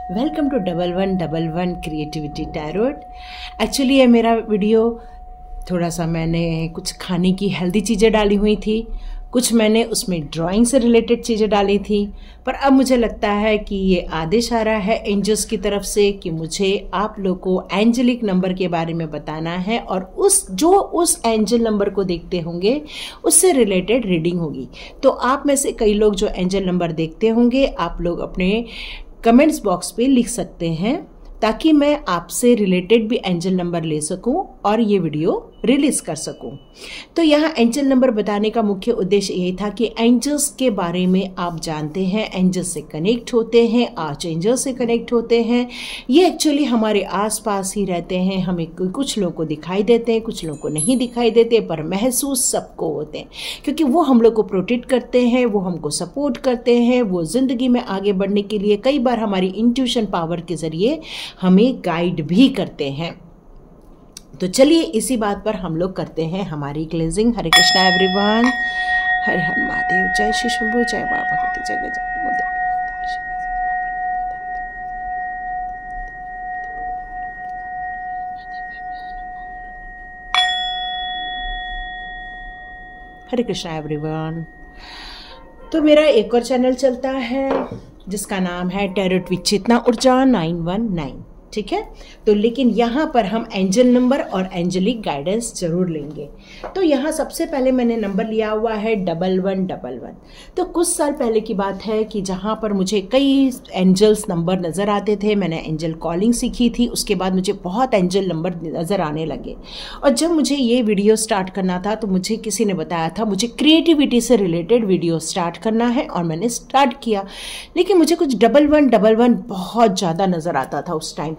Welcome to 1111 creativity tarot. Actually ये मेरा video थोड़ा सा मैंने कुछ खाने की हेल्दी चीज़ें डाली हुई थी, कुछ मैंने उसमें ड्राइंग से रिलेटेड चीज़ें डाली थी, पर अब मुझे लगता है कि ये आदेश आ रहा है एंजल्स की तरफ से कि मुझे आप लोग को एंजेलिक नंबर के बारे में बताना है और उस एंजल नंबर को देखते होंगे उससे रिलेटेड रीडिंग होगी। तो आप में से कई लोग जो एंजल नंबर देखते होंगे, आप लोग अपने कमेंट्स बॉक्स पे लिख सकते हैं ताकि मैं आपसे रिलेटेड भी एंजल नंबर ले सकूं और ये वीडियो रिलीज कर सकूं। तो यहाँ एंजल नंबर बताने का मुख्य उद्देश्य ये था कि एंजल्स के बारे में आप जानते हैं, एंजल्स से कनेक्ट होते हैं, आर्च एंजल से कनेक्ट होते हैं। ये एक्चुअली हमारे आसपास ही रहते हैं, हमें कुछ लोगों को दिखाई देते हैं, कुछ लोगों को नहीं दिखाई देते, पर महसूस सबको होते हैं क्योंकि वो हम लोग को प्रोटेक्ट करते हैं, वो हमको सपोर्ट करते हैं, वो ज़िंदगी में आगे बढ़ने के लिए कई बार हमारी इंट्यूशन पावर के ज़रिए हमें गाइड भी करते हैं। तो चलिए इसी बात पर हम लोग करते हैं हमारी क्लेंजिंग। हरे कृष्णा एवरीवन, हर हर महादेव, जय श्री शंभू, जय बाबा भगवती, जय जय। हरे कृष्णा एवरीवन। तो मेरा एक और चैनल चलता है जिसका नाम है टैरोट विद चेतना ऊर्जा 919, ठीक है। तो लेकिन यहाँ पर हम एंजल नंबर और एंजेलिक गाइडेंस जरूर लेंगे। तो यहाँ सबसे पहले मैंने नंबर लिया हुआ है 1111। तो कुछ साल पहले की बात है कि जहाँ पर मुझे कई एंजल्स नंबर नज़र आते थे, मैंने एंजल कॉलिंग सीखी थी, उसके बाद मुझे बहुत एंजल नंबर नज़र आने लगे। और जब मुझे ये वीडियो स्टार्ट करना था तो मुझे किसी ने बताया था मुझे क्रिएटिविटी से रिलेटेड वीडियो स्टार्ट करना है और मैंने स्टार्ट किया। लेकिन मुझे कुछ 1111 बहुत ज़्यादा नज़र आता था उस टाइम,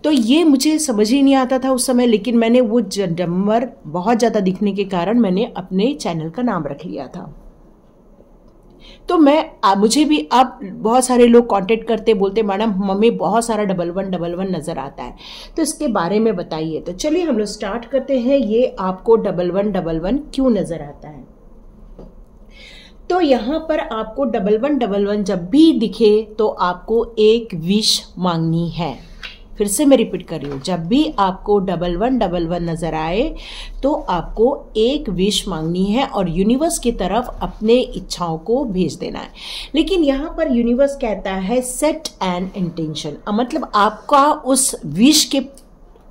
तो ये मुझे समझ ही नहीं आता था उस समय। लेकिन मैंने वो नंबर बहुत ज़्यादा दिखने के कारण मैंने अपने चैनल का नाम रख लिया था। तो मुझे भी अब बहुत सारे लोग कांटेक्ट करते, बोलते मैडम मम्मी बहुत सारा 1111 नज़र आता है, तो इसके बारे में बताइए। तो चलिए हम लोग स्टार्ट करते हैं। ये आपको 1111 क्यों नज़र आता है? तो यहाँ पर आपको 1111 जब भी दिखे तो आपको एक विश मांगनी है। फिर से मैं रिपीट कर रही हूँ, जब भी आपको 1111 नजर आए तो आपको एक विश मांगनी है और यूनिवर्स की तरफ अपने इच्छाओं को भेज देना है। लेकिन यहाँ पर यूनिवर्स कहता है सेट एन इंटेंशन, मतलब आपका उस विश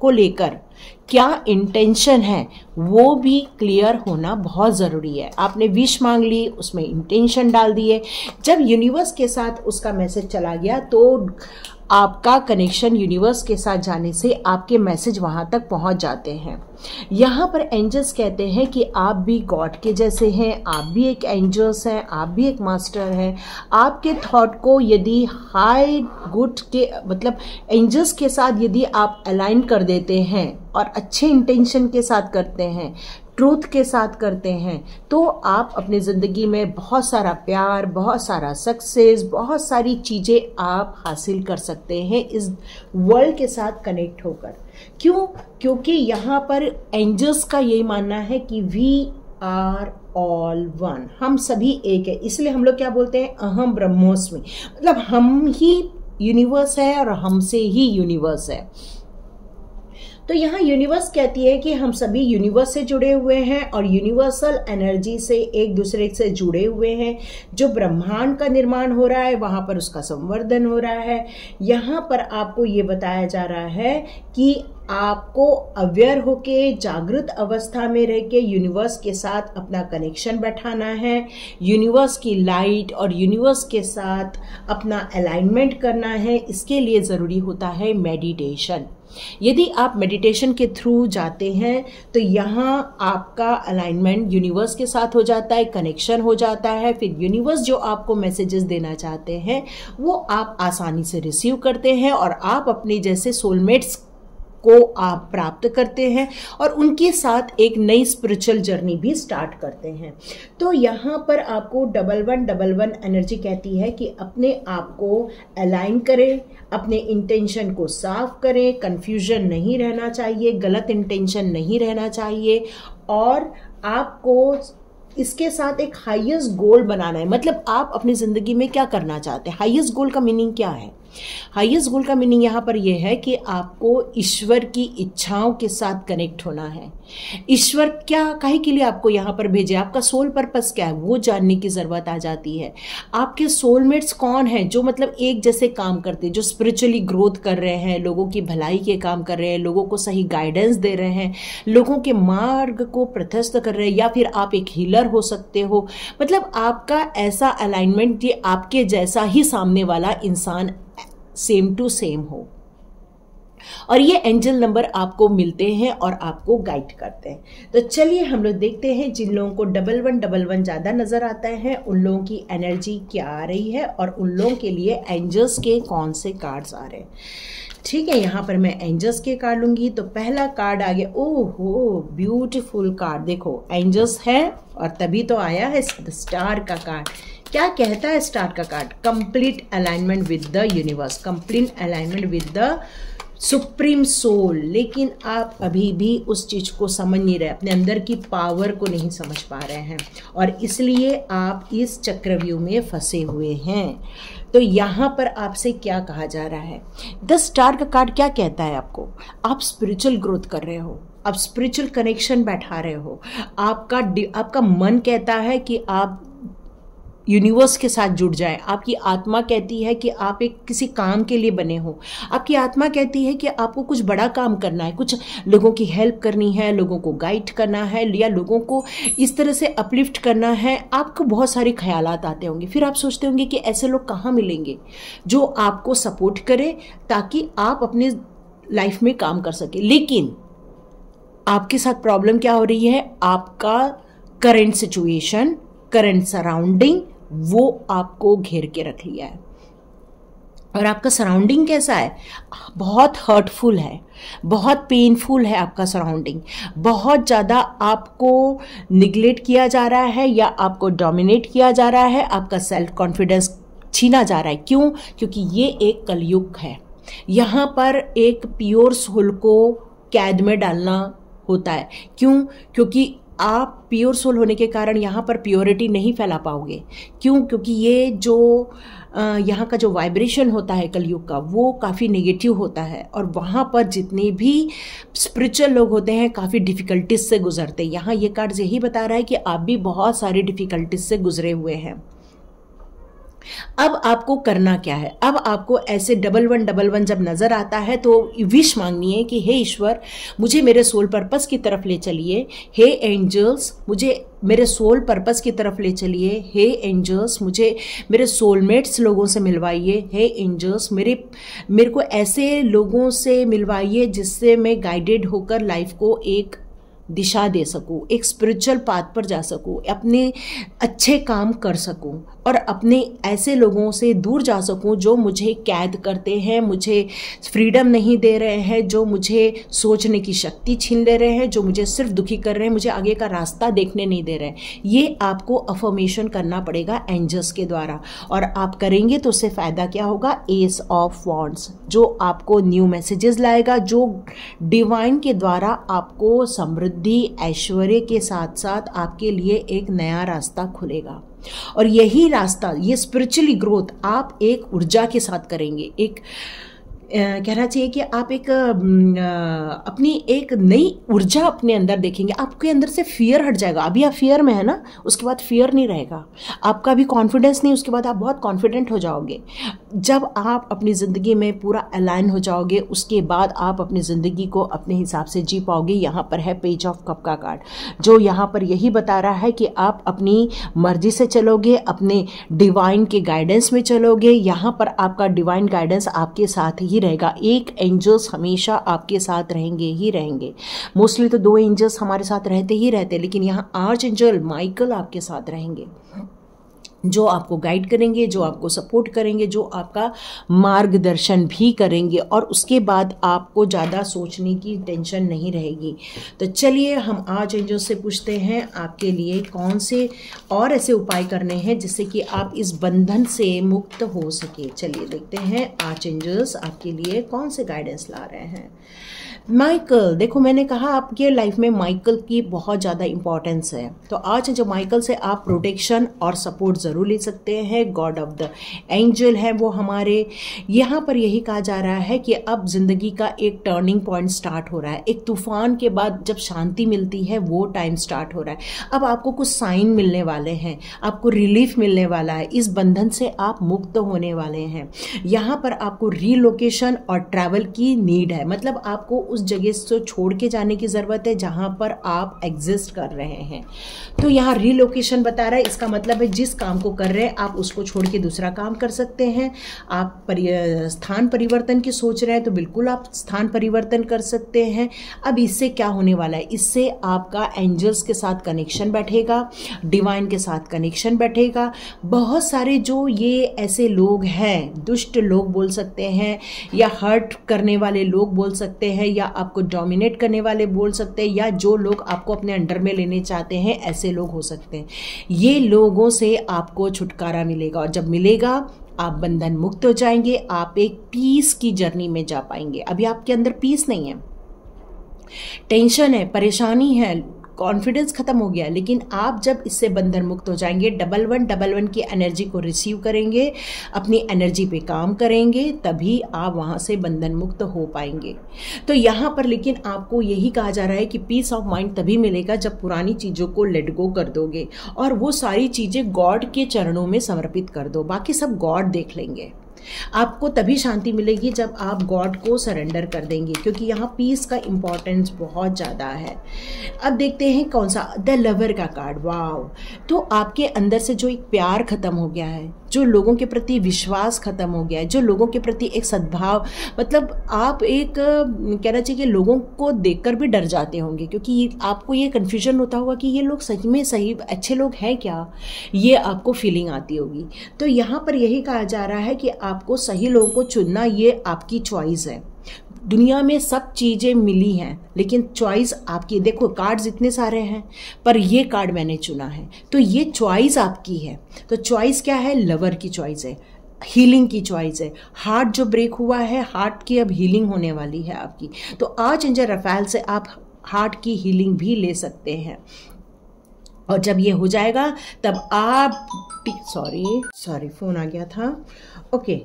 को लेकर क्या इंटेंशन है वो भी क्लियर होना बहुत ज़रूरी है। आपने विश मांग ली, उसमें इंटेंशन डाल दिए, जब यूनिवर्स के साथ उसका मैसेज चला गया तो आपका कनेक्शन यूनिवर्स के साथ जाने से आपके मैसेज वहाँ तक पहुँच जाते हैं। यहाँ पर एंजल्स कहते हैं कि आप भी गॉड के जैसे हैं, आप भी एक एंजल्स हैं, आप भी एक मास्टर हैं। आपके थॉट को यदि हाई गुड के मतलब एंजल्स के साथ यदि आप अलाइन कर देते हैं और अच्छे इंटेंशन के साथ करते हैं, ट्रूथ के साथ करते हैं, तो आप अपनी ज़िंदगी में बहुत सारा प्यार, बहुत सारा सक्सेस, बहुत सारी चीज़ें आप हासिल कर सकते हैं इस वर्ल्ड के साथ कनेक्ट होकर। क्यों? क्योंकि यहाँ पर एंजल्स का यही मानना है कि वी आर ऑल वन, हम सभी एक है। इसलिए हम लोग क्या बोलते हैं, अहम ब्रह्मोस्मि, मतलब हम ही यूनिवर्स है और हमसे ही यूनिवर्स है। तो यहाँ यूनिवर्स कहती है कि हम सभी यूनिवर्स से जुड़े हुए हैं और यूनिवर्सल एनर्जी से एक दूसरे से जुड़े हुए हैं। जो ब्रह्मांड का निर्माण हो रहा है वहाँ पर उसका संवर्धन हो रहा है। यहाँ पर आपको ये बताया जा रहा है कि आपको अवेयर होके जागृत अवस्था में रह के यूनिवर्स के साथ अपना कनेक्शन बैठाना है, यूनिवर्स की लाइट और यूनिवर्स के साथ अपना अलाइनमेंट करना है। इसके लिए ज़रूरी होता है मेडिटेशन। यदि आप मेडिटेशन के थ्रू जाते हैं तो यहाँ आपका अलाइनमेंट यूनिवर्स के साथ हो जाता है, कनेक्शन हो जाता है। फिर यूनिवर्स जो आपको मैसेजेस देना चाहते हैं वो आप आसानी से रिसीव करते हैं और आप अपने जैसे सोलमेट्स को आप प्राप्त करते हैं और उनके साथ एक नई स्पिरिचुअल जर्नी भी स्टार्ट करते हैं। तो यहाँ पर आपको 1111 एनर्जी कहती है कि अपने आप को अलाइन करें, अपने इंटेंशन को साफ करें, कंफ्यूजन नहीं रहना चाहिए, गलत इंटेंशन नहीं रहना चाहिए और आपको इसके साथ एक हाईएस्ट गोल बनाना है। मतलब आप अपनी ज़िंदगी में क्या करना चाहते हैं, हाईएस्ट गोल का मीनिंग क्या है? हाईएस्ट गोल का मीनिंग यहाँ पर यह है कि आपको ईश्वर की इच्छाओं के साथ कनेक्ट होना है। ईश्वर क्या काहे के लिए आपको यहाँ पर भेजे, आपका सोल पर्पस क्या है, वो जानने की ज़रूरत आ जाती है। आपके सोलमेट्स कौन हैं जो मतलब एक जैसे काम करते हैं, जो स्पिरिचुअली ग्रोथ कर रहे हैं, लोगों की भलाई के काम कर रहे हैं, लोगों को सही गाइडेंस दे रहे हैं, लोगों के मार्ग को प्रशस्त कर रहे हैं, या फिर आप एक हीलर हो सकते हो। मतलब आपका ऐसा अलाइनमेंट ये आपके जैसा ही सामने वाला इंसान सेम टू सेम हो, और ये एंजल नंबर आपको मिलते हैं और आपको गाइड करते हैं। तो चलिए हम लोग देखते हैं जिन लोगों को 1111 ज़्यादा नज़र आता है उन लोगों की एनर्जी क्या आ रही है और उन लोगों के लिए एंजल्स के कौन से कार्ड्स आ रहे हैं। ठीक है, यहाँ पर मैं एंजल्स के कार्ड लूंगी। तो पहला कार्ड आ गया, ओहो ब्यूटीफुल कार्ड, देखो एंजल्स है और तभी तो आया है स्टार का कार्ड। क्या कहता है स्टार का card? Complete alignment with the universe, complete alignment with the supreme soul. लेकिन आप अभी भी उस चीज़ को समझ नहीं रहे, अपने अंदर की पावर को नहीं समझ पा रहे हैं और इसलिए आप इस चक्रव्यूह में फंसे हुए हैं। तो यहाँ पर आपसे क्या कहा जा रहा है? द स्टार का कार्ड क्या कहता है आपको? आप स्पिरिचुअल ग्रोथ कर रहे हो, आप स्पिरिचुअल कनेक्शन बैठा रहे हो, आपका मन कहता है कि आप यूनिवर्स के साथ जुड़ जाए, आपकी आत्मा कहती है कि आप एक किसी काम के लिए बने हो, आपकी आत्मा कहती है कि आपको कुछ बड़ा काम करना है, कुछ लोगों की हेल्प करनी है, लोगों को गाइड करना है या लोगों को इस तरह से अपलिफ्ट करना है। आपको बहुत सारे ख्यालात आते होंगे, फिर आप सोचते होंगे कि ऐसे लोग कहाँ मिलेंगे जो आपको सपोर्ट करे ताकि आप अपने लाइफ में काम कर सके। लेकिन आपके साथ प्रॉब्लम क्या हो रही है? आपका करंट सिचुएशन, करंट सराउंडिंग वो आपको घेर के रख लिया है। और आपका सराउंडिंग कैसा है? बहुत हर्टफुल है, बहुत पेनफुल है आपका सराउंडिंग, बहुत ज़्यादा आपको निगलेक्ट किया जा रहा है या आपको डोमिनेट किया जा रहा है, आपका सेल्फ कॉन्फिडेंस छीना जा रहा है। क्यों? क्योंकि ये एक कलयुग है। यहाँ पर एक प्योर सोल को कैद में डालना होता है। क्यों? क्योंकि आप प्योर सोल होने के कारण यहाँ पर प्योरिटी नहीं फैला पाओगे। क्यों? क्योंकि ये जो यहाँ का जो वाइब्रेशन होता है कलयुग का वो काफ़ी नेगेटिव होता है और वहाँ पर जितने भी स्पिरिचुअल लोग होते हैं काफ़ी डिफ़िकल्टीज से गुजरते हैं। यहाँ ये कार्ड यही बता रहा है कि आप भी बहुत सारी डिफ़िकल्टीज से गुजरे हुए हैं। अब आपको करना क्या है? अब आपको ऐसे 1111 जब नजर आता है तो विश मांगनी है कि हे ईश्वर मुझे मेरे सोल पर्पस की तरफ ले चलिए, हे एंजल्स मुझे मेरे सोल पर्पस की तरफ ले चलिए, हे एंजल्स मुझे मेरे सोलमेट्स लोगों से मिलवाइए, हे एंजल्स मेरे को ऐसे लोगों से मिलवाइए जिससे मैं गाइडेड होकर लाइफ को एक दिशा दे सकूं, एक स्पिरिचुअल पाथ पर जा सकूं, अपने अच्छे काम कर सकूं और अपने ऐसे लोगों से दूर जा सकूं जो मुझे कैद करते हैं, मुझे फ्रीडम नहीं दे रहे हैं, जो मुझे सोचने की शक्ति छीन ले रहे हैं, जो मुझे सिर्फ दुखी कर रहे हैं, मुझे आगे का रास्ता देखने नहीं दे रहे हैं। ये आपको अफर्मेशन करना पड़ेगा एंजल्स के द्वारा और आप करेंगे तो उससे फ़ायदा क्या होगा? एस ऑफ वॉन्ड्स जो आपको न्यू मैसेजेस लाएगा, जो डिवाइन के द्वारा आपको समृद्धि ऐश्वर्य के साथ साथ आपके लिए एक नया रास्ता खुलेगा। और यही रास्ता, ये स्पिरिचुअली ग्रोथ आप एक ऊर्जा के साथ करेंगे। एक कहना चाहिए कि आप एक अपनी एक नई ऊर्जा अपने अंदर देखेंगे। आपके अंदर से फियर हट जाएगा। अभी आप फियर में है ना, उसके बाद फियर नहीं रहेगा। आपका भी कॉन्फिडेंस नहीं, उसके बाद आप बहुत कॉन्फिडेंट हो जाओगे। जब आप अपनी ज़िंदगी में पूरा अलाइन हो जाओगे उसके बाद आप अपनी ज़िंदगी को अपने हिसाब से जी पाओगे। यहाँ पर है पेज ऑफ कप का कार्ड जो यहाँ पर यही बता रहा है कि आप अपनी मर्जी से चलोगे, अपने डिवाइन के गाइडेंस में चलोगे। यहाँ पर आपका डिवाइन गाइडेंस आपके साथ ही रहेगा। एक एंजल्स हमेशा आपके साथ रहेंगे ही रहेंगे। मोस्टली तो 2 एंजल्स हमारे साथ रहते ही रहते, लेकिन यहाँ आर्च एंजल माइकल आपके साथ रहेंगे जो आपको गाइड करेंगे, जो आपको सपोर्ट करेंगे, जो आपका मार्गदर्शन भी करेंगे और उसके बाद आपको ज़्यादा सोचने की टेंशन नहीं रहेगी। तो चलिए हम आर्च एंजल से पूछते हैं आपके लिए कौन से और ऐसे उपाय करने हैं जिससे कि आप इस बंधन से मुक्त हो सके। चलिए देखते हैं आर्च एंजल्स आपके लिए कौन से गाइडेंस ला रहे हैं। माइकल, देखो मैंने कहा आपके लाइफ में माइकल की बहुत ज़्यादा इंपॉर्टेंस है, तो आज जो माइकल से आप प्रोटेक्शन और सपोर्ट ज़रूर ले सकते हैं। गॉड ऑफ द एंजल है वो हमारे। यहाँ पर यही कहा जा रहा है कि अब ज़िंदगी का एक टर्निंग पॉइंट स्टार्ट हो रहा है। एक तूफान के बाद जब शांति मिलती है वो टाइम स्टार्ट हो रहा है। अब आपको कुछ साइन मिलने वाले हैं, आपको रिलीफ मिलने वाला है, इस बंधन से आप मुक्त होने वाले हैं। यहाँ पर आपको रीलोकेशन और ट्रैवल की नीड है, मतलब आपको उस जगह से छोड़ के जाने की ज़रूरत है जहाँ पर आप एग्जिस्ट कर रहे हैं। तो यहाँ रीलोकेशन बता रहा है, इसका मतलब है जिस काम को कर रहे हैं आप उसको छोड़ के दूसरा काम कर सकते हैं। आप स्थान परिवर्तन की सोच रहे हैं तो बिल्कुल आप स्थान परिवर्तन कर सकते हैं। अब इससे क्या होने वाला है, इससे आपका एंजल्स के साथ कनेक्शन बैठेगा, डिवाइन के साथ कनेक्शन बैठेगा। बहुत सारे जो ये ऐसे लोग हैं, दुष्ट लोग बोल सकते हैं, या हर्ट करने वाले लोग बोल सकते हैं, या आपको डोमिनेट करने वाले बोल सकते हैं, या जो लोग आपको अपने अंडर में लेने चाहते हैं, ऐसे लोग हो सकते हैं। ये लोगों से आपको छुटकारा मिलेगा, और जब मिलेगा आप बंधन मुक्त हो जाएंगे। आप एक पीस की जर्नी में जा पाएंगे। अभी आपके अंदर पीस नहीं है, टेंशन है, परेशानी है, कॉन्फिडेंस खत्म हो गया, लेकिन आप जब इससे बंधन मुक्त हो जाएंगे, 1111 की एनर्जी को रिसीव करेंगे, अपनी एनर्जी पे काम करेंगे, तभी आप वहाँ से बंधन मुक्त हो पाएंगे। तो यहाँ पर लेकिन आपको यही कहा जा रहा है कि पीस ऑफ माइंड तभी मिलेगा जब पुरानी चीज़ों को लेट गो कर दोगे और वो सारी चीज़ें गॉड के चरणों में समर्पित कर दो। बाकी सब गॉड देख लेंगे। आपको तभी शांति मिलेगी जब आप गॉड को सरेंडर कर देंगे, क्योंकि यहाँ पीस का इम्पोर्टेंस बहुत ज़्यादा है। अब देखते हैं कौन सा, द लवर का कार्ड। वाव! तो आपके अंदर से जो एक प्यार खत्म हो गया है, जो लोगों के प्रति विश्वास खत्म हो गया है, जो लोगों के प्रति एक सद्भाव, मतलब आप एक कहना चाहिए कि लोगों को देखकर भी डर जाते होंगे, क्योंकि आपको ये कन्फ्यूजन होता होगा कि ये लोग सच में सही अच्छे लोग हैं क्या, ये आपको फीलिंग आती होगी। तो यहाँ पर यही कहा जा रहा है कि आपको सही लोगों को चुनना, ये आपकी चॉइस है। दुनिया में सब चीज़ें मिली हैं, लेकिन चॉइस आपकी। देखो कार्ड्स इतने सारे हैं, पर ये कार्ड मैंने चुना है, तो ये चॉइस आपकी है। तो चॉइस क्या है? लवर की चॉइस है, हीलिंग की चॉइस है। हार्ट जो ब्रेक हुआ है, हार्ट की अब हीलिंग होने वाली है आपकी। तो आर्चएंजल रफाएल से आप हार्ट की हीलिंग भी ले सकते हैं, और जब ये हो जाएगा तब आप सॉरी फ़ोन आ गया था। ओके,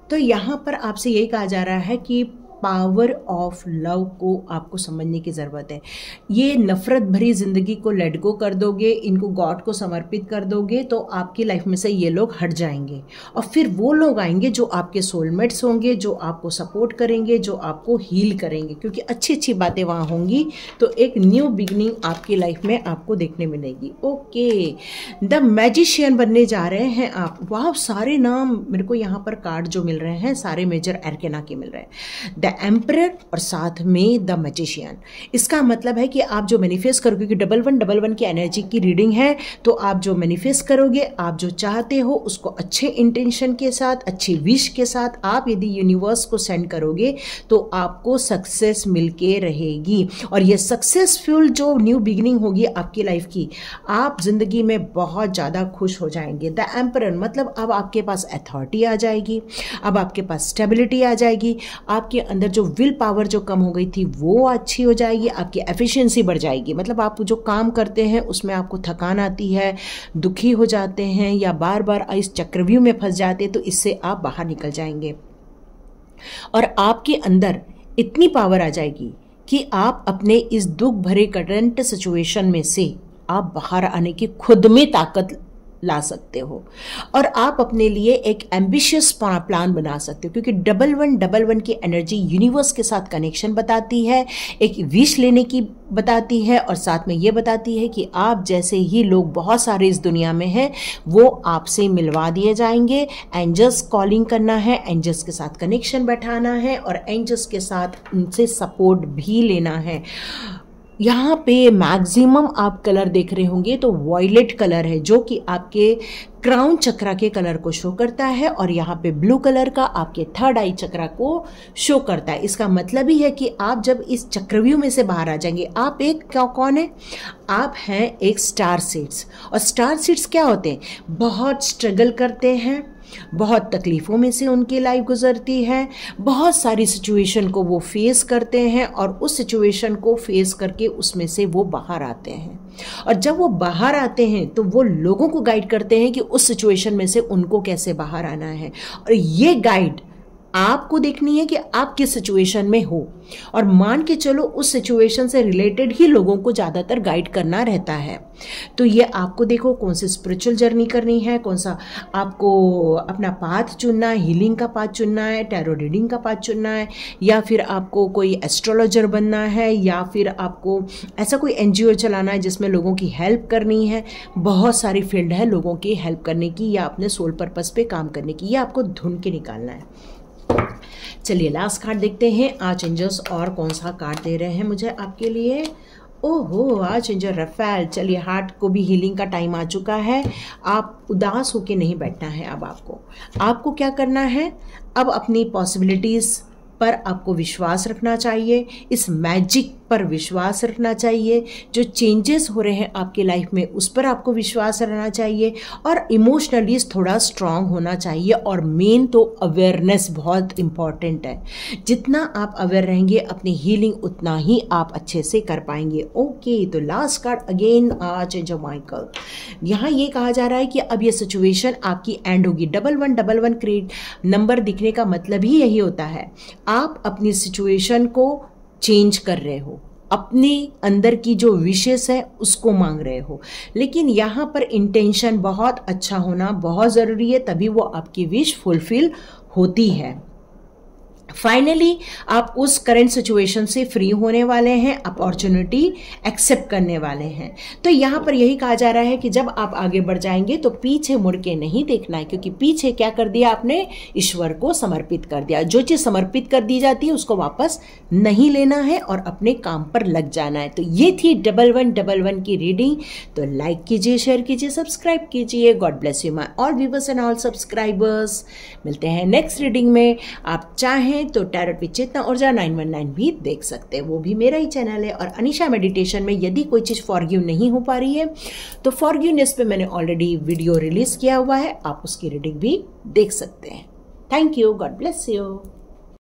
तो यहाँ पर आपसे यही कहा जा रहा है कि पावर ऑफ लव को आपको समझने की ज़रूरत है। ये नफ़रत भरी ज़िंदगी को लेट गो कर दोगे, इनको गॉड को समर्पित कर दोगे, तो आपकी लाइफ में से ये लोग हट जाएंगे, और फिर वो लोग आएंगे जो आपके सोलमेट्स होंगे, जो आपको सपोर्ट करेंगे, जो आपको हील करेंगे, क्योंकि अच्छी अच्छी बातें वहाँ होंगी। तो एक न्यू बिगनिंग आपकी लाइफ में आपको देखने मिलेगी। ओके, द मैजिशियन बनने जा रहे हैं आप। वाह, सारे नाम मेरे को यहाँ पर कार्ड जो मिल रहे हैं सारे मेजर एरकेना के मिल रहे हैं। द एम्परर और साथ में द मैजिशियन। इसका मतलब है कि आप जो मैनिफेस्ट करोगे, क्योंकि 1111 की एनर्जी की रीडिंग है, तो आप जो मैनिफेस्ट करोगे, आप जो चाहते हो उसको अच्छे इंटेंशन के साथ, अच्छी विश के साथ आप यदि यूनिवर्स को सेंड करोगे तो आपको सक्सेस मिलके रहेगी। और ये सक्सेसफुल जो न्यू बिगिनिंग होगी आपकी लाइफ की, आप जिंदगी में बहुत ज़्यादा खुश हो जाएंगे। द एम्परर मतलब अब आपके पास अथॉरिटी आ जाएगी, अब आपके पास स्टेबिलिटी आ जाएगी, आपके अंदर जो विल पावर जो कम हो गई थी वो अच्छी हो जाएगी, आपकी एफिशिएंसी बढ़ जाएगी। मतलब आप जो काम करते हैं उसमें आपको थकान आती है, दुखी हो जाते हैं, या बार बार इस चक्रव्यूह में फंस जाते हैं, तो इससे आप बाहर निकल जाएंगे। और आपके अंदर इतनी पावर आ जाएगी कि आप अपने इस दुख भरे करंट सिचुएशन में से आप बाहर आने की खुद में ताकत ला सकते हो, और आप अपने लिए एक एम्बिशियस प्लान बना सकते हो, क्योंकि 1111 की एनर्जी यूनिवर्स के साथ कनेक्शन बताती है, एक विश लेने की बताती है, और साथ में ये बताती है कि आप जैसे ही लोग बहुत सारे इस दुनिया में हैं वो आपसे मिलवा दिए जाएंगे। एंजल्स कॉलिंग करना है, एंजल्स के साथ कनेक्शन बैठाना है, और एंजल्स के साथ उनसे सपोर्ट भी लेना है। यहाँ पे मैक्सिमम आप कलर देख रहे होंगे तो वॉयलेट कलर है, जो कि आपके क्राउन चक्रा के कलर को शो करता है, और यहाँ पे ब्लू कलर का आपके थर्ड आई चक्रा को शो करता है। इसका मतलब ही है कि आप जब इस चक्रव्यूह में से बाहर आ जाएंगे, आप एक कौन है? आप हैं एक स्टार सीड्स। और स्टार सीड्स क्या होते हैं? बहुत स्ट्रगल करते हैं, बहुत तकलीफ़ों में से उनकी लाइफ गुजरती है, बहुत सारी सिचुएशन को वो फेस करते हैं और उस सिचुएशन को फेस करके उसमें से वो बाहर आते हैं। और जब वो बाहर आते हैं तो वो लोगों को गाइड करते हैं कि उस सिचुएशन में से उनको कैसे बाहर आना है। और ये गाइड आपको देखनी है कि आप किस सिचुएशन में हो, और मान के चलो उस सिचुएशन से रिलेटेड ही लोगों को ज़्यादातर गाइड करना रहता है। तो ये आपको देखो कौन सी स्पिरिचुअल जर्नी करनी है, कौन सा आपको अपना पाथ चुनना है, हीलिंग का पाथ चुनना है, टैरो रीडिंग का पाथ चुनना है, या फिर आपको कोई एस्ट्रोलॉजर बनना है, या फिर आपको ऐसा कोई NGO चलाना है जिसमें लोगों की हेल्प करनी है। बहुत सारी फील्ड है लोगों की हेल्प करने की या अपने सोल पर्पस पे काम करने की, ये आपको ढूंढ के निकालना है। चलिए लास्ट कार्ड देखते हैं आज एंजल्स और कौन सा कार्ड दे रहे हैं मुझे आपके लिए। ओहो, आज एंजल रफेल। चलिए, हार्ट को भी हीलिंग का टाइम आ चुका है। आप उदास होके नहीं बैठना है। अब आपको क्या करना है, अब अपनी पॉसिबिलिटीज़ पर आपको विश्वास रखना चाहिए, इस मैजिक पर विश्वास रखना चाहिए, जो चेंजेस हो रहे हैं आपकी लाइफ में उस पर आपको विश्वास रखना चाहिए, और इमोशनली थोड़ा स्ट्रांग होना चाहिए। और मेन तो अवेयरनेस बहुत इम्पॉर्टेंट है। जितना आप अवेयर रहेंगे अपनी हीलिंग उतना ही आप अच्छे से कर पाएंगे। ओके, तो लास्ट कार्ड अगेन आर्चएंजल माइकल। यहाँ ये कहा जा रहा है कि अब ये सिचुएशन आपकी एंड होगी। 1111 क्रिएट नंबर दिखने का मतलब ही यही होता है, आप अपनी सिचुएशन को चेंज कर रहे हो, अपने अंदर की जो विशेष है उसको मांग रहे हो। लेकिन यहाँ पर इंटेंशन बहुत अच्छा होना बहुत ज़रूरी है, तभी वो आपकी विश फुलफिल होती है। फाइनली आप उस करंट सिचुएशन से फ्री होने वाले हैं, अपॉर्चुनिटी एक्सेप्ट करने वाले हैं। तो यहाँ पर यही कहा जा रहा है कि जब आप आगे बढ़ जाएंगे तो पीछे मुड़ के नहीं देखना है, क्योंकि पीछे क्या कर दिया आपने, ईश्वर को समर्पित कर दिया। जो चीज़ समर्पित कर दी जाती है उसको वापस नहीं लेना है और अपने काम पर लग जाना है। तो ये थी 1111 की रीडिंग। तो लाइक कीजिए, शेयर कीजिए, सब्सक्राइब कीजिए। God bless you my all viewers and all subscribers. मिलते हैं नेक्स्ट रीडिंग में। आप चाहें तो टैरोट विद चेतना ऊर्जा 919 भी देख सकते हैं, वो भी मेरा ही चैनल है। और अनीशा मेडिटेशन में यदि कोई चीज़ फॉरगिव नहीं हो पा रही है तो फॉरगिवनेस पे मैंने ऑलरेडी वीडियो रिलीज किया हुआ है, आप उसकी रीडिंग भी देख सकते हैं। Thank you, God bless you.